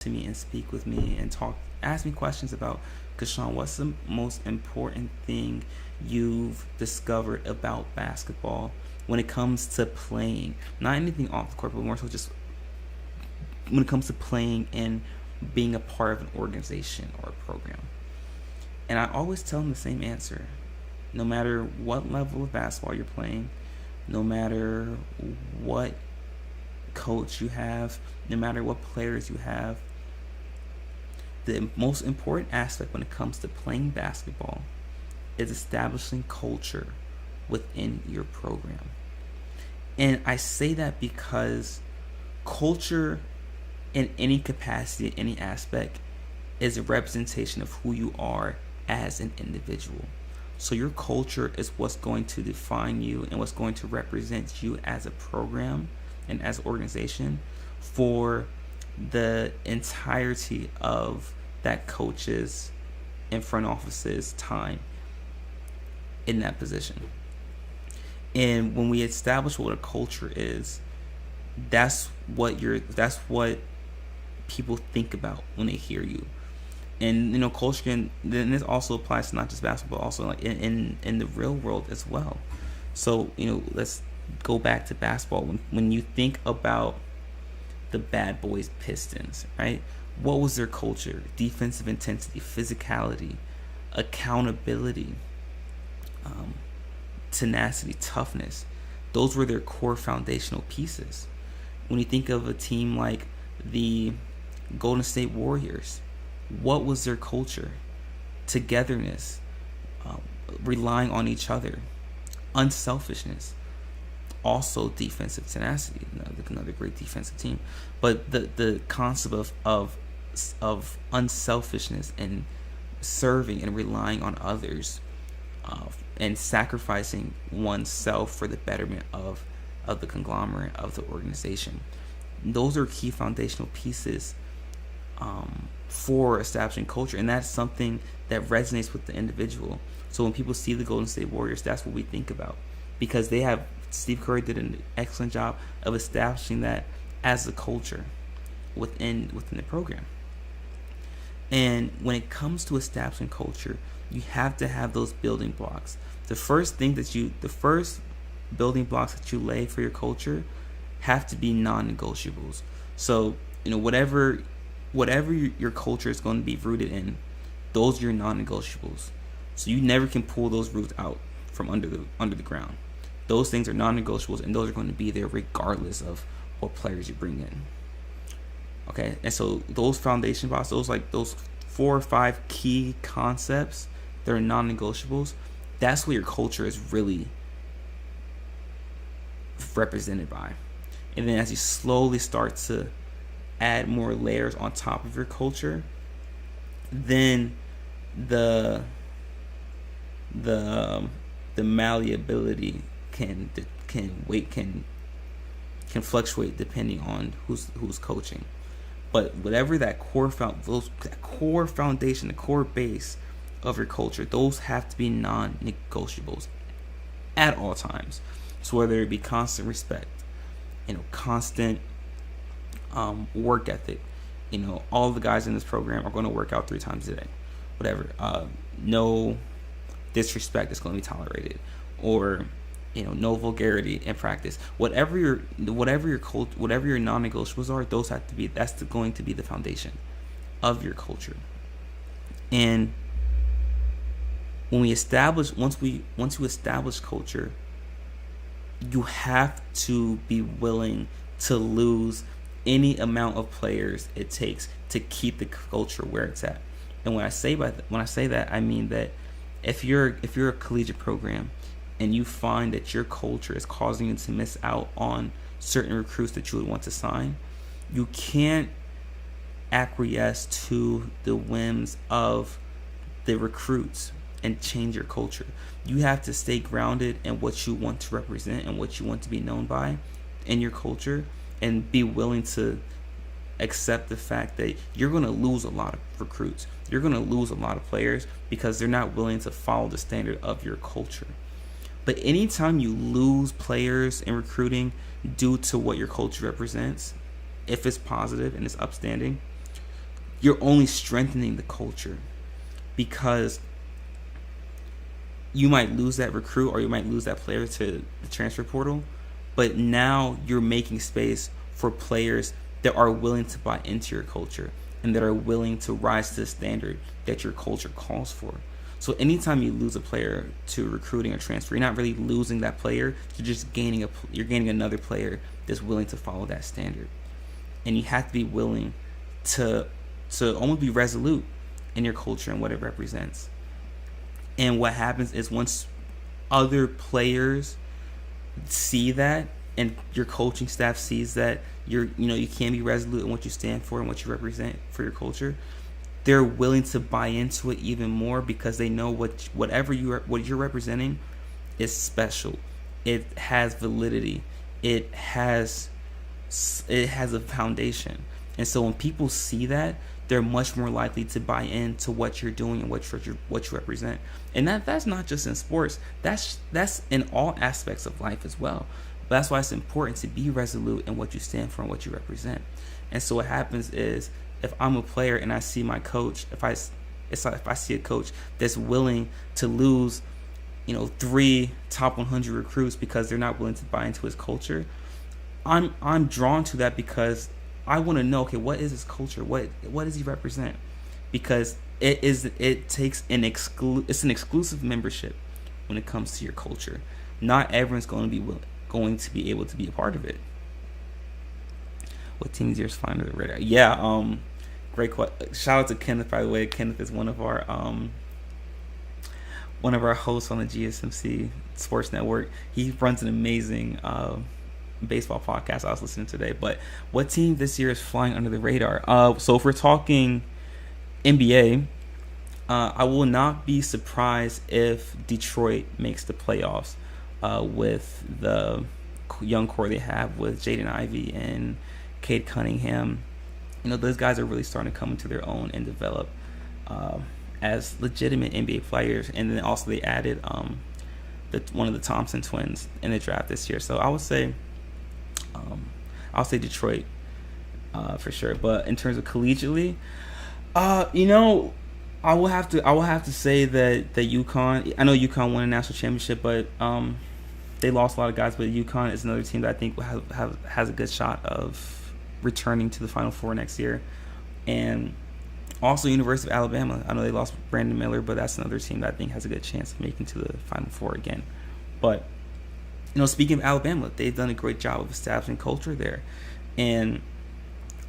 to me and speak with me and ask me questions about, Kashawn, what's the most important thing you've discovered about basketball when it comes to playing? Not anything off the court, but more so just when it comes to playing and being a part of an organization or a program. And I always tell them the same answer. No matter what level of basketball you're playing, no matter what coach you have, no matter what players you have, the most important aspect when it comes to playing basketball is establishing culture within your program. And I say that because culture in any capacity, any aspect, is a representation of who you are as an individual. So your culture is what's going to define you and what's going to represent you as a program and as an organization for the entirety of that coach's and front office's time in that position. And when we establish what a culture is, that's what people think about when they hear you. And culture then this also applies to not just basketball, also like in the real world as well. So let's go back to basketball. When you think about the Bad Boys Pistons, right? What was their culture? Defensive intensity, physicality, accountability, tenacity, toughness. Those were their core foundational pieces. When you think of a team like the Golden State Warriors, what was their culture? Togetherness, relying on each other, unselfishness, also defensive tenacity. Another great defensive team. But the concept of unselfishness and serving and relying on others, and sacrificing oneself for the betterment of the conglomerate, of the organization. Those are key foundational pieces for establishing culture, and that's something that resonates with the individual. So when people see the Golden State Warriors, that's what we think about, because Steve Curry did an excellent job of establishing that as a culture within the program. And when it comes to establishing culture, you have to have those building blocks. The first building blocks that you lay for your culture have to be non-negotiables. So whatever your culture is going to be rooted in, those are your non-negotiables. So you never can pull those roots out from under the ground. Those things are non-negotiables, and those are going to be there regardless of what players you bring in. Okay, and so those foundation blocks, those 4 or 5 key concepts that are non-negotiables, that's what your culture is really represented by. And then as you slowly start to add more layers on top of your culture, then the malleability can fluctuate depending on who's coaching. But whatever that core foundation, the core base of your culture, those have to be non-negotiables at all times. So whether it be constant respect, constant work ethic, all the guys in this program are going to work out 3 times a day, whatever. No disrespect is going to be tolerated, or no vulgarity in practice. Whatever your non-negotiables are, that's going to be the foundation of your culture. And when once you establish culture, you have to be willing to lose any amount of players it takes to keep the culture where it's at. And when I say that, I mean that if you're a collegiate program and you find that your culture is causing you to miss out on certain recruits that you would want to sign, you can't acquiesce to the whims of the recruits and change your culture. You have to stay grounded in what you want to represent and what you want to be known by in your culture, and be willing to accept the fact that you're going to lose a lot of recruits. You're going to lose a lot of players because they're not willing to follow the standard of your culture. But anytime you lose players in recruiting due to what your culture represents, if it's positive and it's upstanding, you're only strengthening the culture, because you might lose that recruit or you might lose that player to the transfer portal, but now you're making space for players that are willing to buy into your culture and that are willing to rise to the standard that your culture calls for. So anytime you lose a player to recruiting or transfer, you're not really losing that player. You're just gaining another player that's willing to follow that standard. And you have to be willing to almost be resolute in your culture and what it represents. And what happens is once other players see that, and your coaching staff sees that you can be resolute in what you stand for and what you represent for your culture, they're willing to buy into it even more, because they know what you're representing is special. It has validity. It has a foundation. And so when people see that, they're much more likely to buy into what you're doing and what you represent. And that's not just in sports. That's in all aspects of life as well. But that's why it's important to be resolute in what you stand for and what you represent. And so what happens is, if I'm a player and I see my coach, if I see a coach that's willing to lose, 3 top 100 recruits because they're not willing to buy into his culture, I'm drawn to that, because I want to know, okay, what is his culture? What does he represent? Because it takes it's an exclusive membership when it comes to your culture. Not everyone's going to be able to be a part of it. What team is yours flying under the radar? Yeah, great question. Shout out to Kenneth, by the way. Kenneth is one of our hosts on the GSMC Sports Network. He runs an amazing baseball podcast I was listening to today. But what team this year is flying under the radar? So if we're talking NBA, I will not be surprised if Detroit makes the playoffs with the young core they have with Jaden Ivey and Cade Cunningham. Those guys are really starting to come into their own and develop as legitimate NBA players. And then also they added one of the Thompson twins in the draft this year. So I would say Detroit for sure. But in terms of collegiately, I will have to say that UConn. I know UConn won a national championship, but they lost a lot of guys. But UConn is another team that I think has a good shot of returning to the Final Four next year. And also University of Alabama. I know they lost Brandon Miller, but that's another team that I think has a good chance of making to the Final Four again. But speaking of Alabama, they've done a great job of establishing culture there, and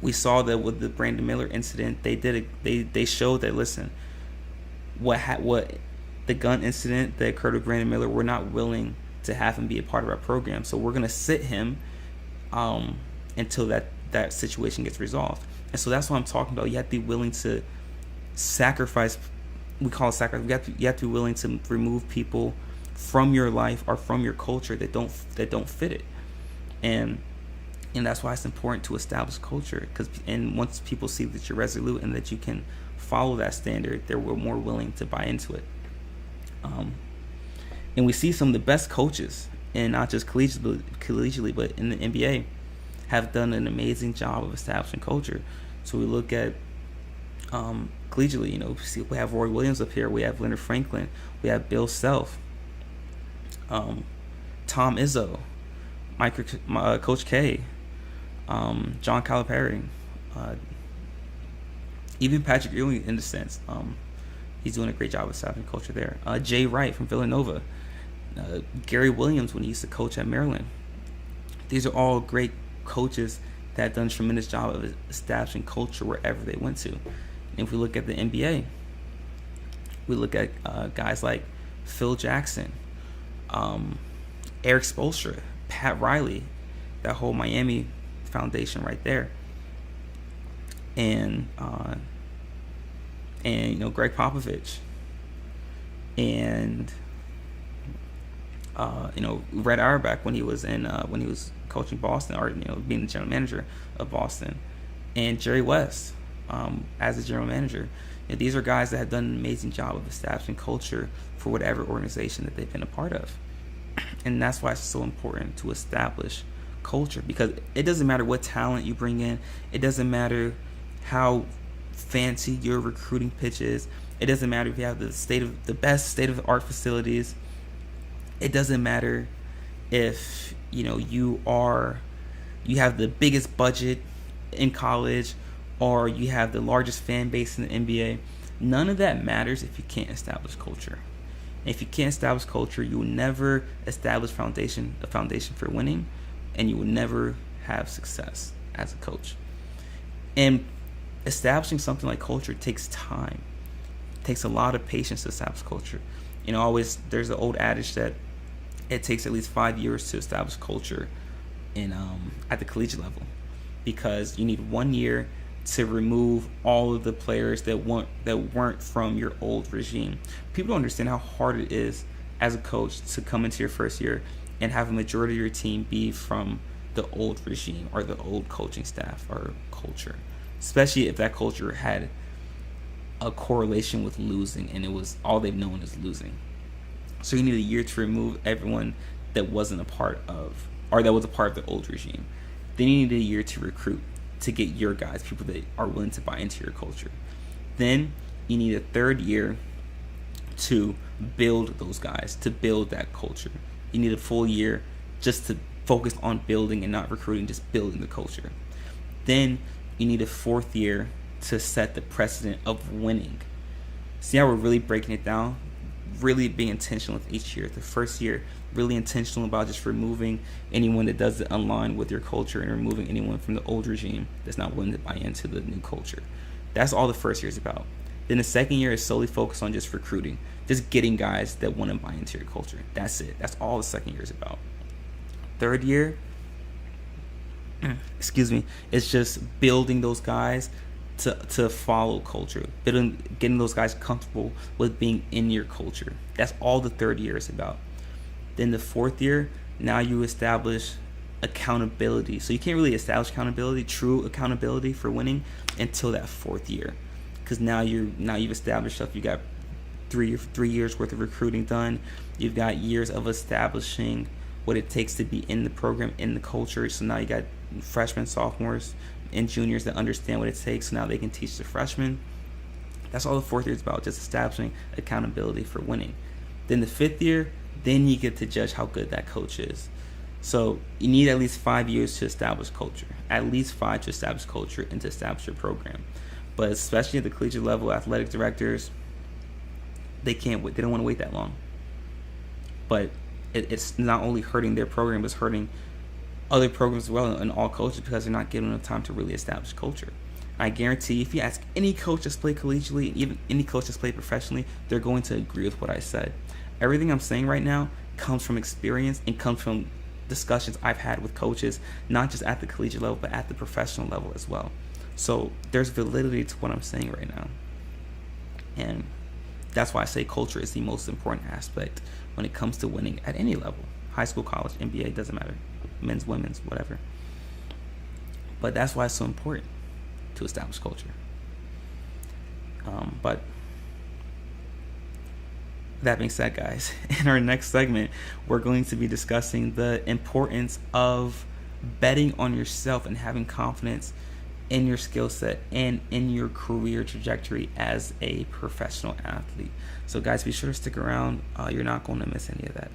we saw that with the Brandon Miller incident. They showed that, listen, what the gun incident that occurred with Brandon Miller, we're not willing to have him be a part of our program, so we're gonna sit him until that situation gets resolved. And so that's what I'm talking about. You have to be willing to sacrifice. We call it sacrifice. You have to be willing to remove people from your life or from your culture that don't fit it. And that's why it's important to establish culture. And once people see that you're resolute and that you can follow that standard, they're more willing to buy into it. And we see some of the best coaches, and not just collegiately, but in the NBA, have done an amazing job of establishing culture. So we look at collegially, we have Roy Williams up here, we have Leonard Franklin, we have Bill Self, Tom Izzo, Coach K, John Calipari, even Patrick Ewing in a sense. He's doing a great job of establishing culture there. Jay Wright from Villanova, Gary Williams when he used to coach at Maryland. These are all great coaches that have done a tremendous job of establishing culture wherever they went to. And if we look at the NBA, we look at guys like Phil Jackson, Eric Spoelstra, Pat Riley, that whole Miami foundation right there, and Greg Popovich, and Red Auerbach when he was coaching Boston, or being the general manager of Boston, and Jerry West as the general manager. These are guys that have done an amazing job of establishing culture for whatever organization that they've been a part of. And that's why it's so important to establish culture, because it doesn't matter what talent you bring in, it doesn't matter how fancy your recruiting pitch is. It doesn't matter if you have the best state of the art facilities. It doesn't matter if you have the biggest budget in college, or you have the largest fan base in the NBA. None of that matters if you can't establish culture. And if you can't establish culture, you will never establish a foundation for winning, and you will never have success as a coach. And establishing something like culture takes time. It takes a lot of patience to establish culture. There's an old adage that it takes at least 5 years to establish culture at the collegiate level, because you need 1 year to remove all of the players that weren't from your old regime. People don't understand how hard it is as a coach to come into your first year and have a majority of your team be from the old regime or the old coaching staff or culture, especially if that culture had a correlation with losing and it was all they've known is losing. So you need a year to remove everyone that wasn't a part of, or that was a part of the old regime. Then you need a year to recruit, to get your guys, people that are willing to buy into your culture. Then you need a third year to build those guys, to build that culture. You need a full year just to focus on building and not recruiting, just building the culture. Then you need a fourth year to set the precedent of winning. See how we're really breaking it down? Really being intentional with each year. The first year, really intentional about just removing anyone that doesn't align with your culture and removing anyone from the old regime that's not willing to buy into the new culture. That's all the first year is about. Then the second year is solely focused on just recruiting, just getting guys that want to buy into your culture. That's it. That's all the second year is about. Third year, it's just building those guys to follow culture, getting those guys comfortable with being in your culture. That's all the third year is about. Then the fourth year, now you establish accountability. So you can't really establish true accountability for winning until that fourth year, because now you've established stuff. You got three years worth of recruiting done. You've got years of establishing what it takes to be in the program, in the culture. So now you got freshmen, sophomores, and juniors that understand what it takes, so now they can teach the freshmen. That's all the fourth year is about, just establishing accountability for winning. Then the fifth year, then you get to judge how good that coach is. So you need at least 5 years to establish culture, at least 5 to establish culture and to establish your program. But especially at the collegiate level, athletic directors, they can't wait. They don't want to wait that long. But it's not only hurting their program, it's hurting other programs as well, and all coaches, because they're not giving enough time to really establish culture. I guarantee if you ask any coach that's played collegiately, even any coach that's played professionally, they're going to agree with what I said. Everything I'm saying right now comes from experience and comes from discussions I've had with coaches, not just at the collegiate level, but at the professional level as well. So there's validity to what I'm saying right now. And that's why I say culture is the most important aspect when it comes to winning at any level. High school, college, NBA, doesn't matter. Men's, women's, whatever. But that's why it's so important to establish culture. But that being said, guys, in our next segment, we're going to be discussing the importance of betting on yourself and having confidence in your skill set and in your career trajectory as a professional athlete. So guys, be sure to stick around. You're not going to miss any of that.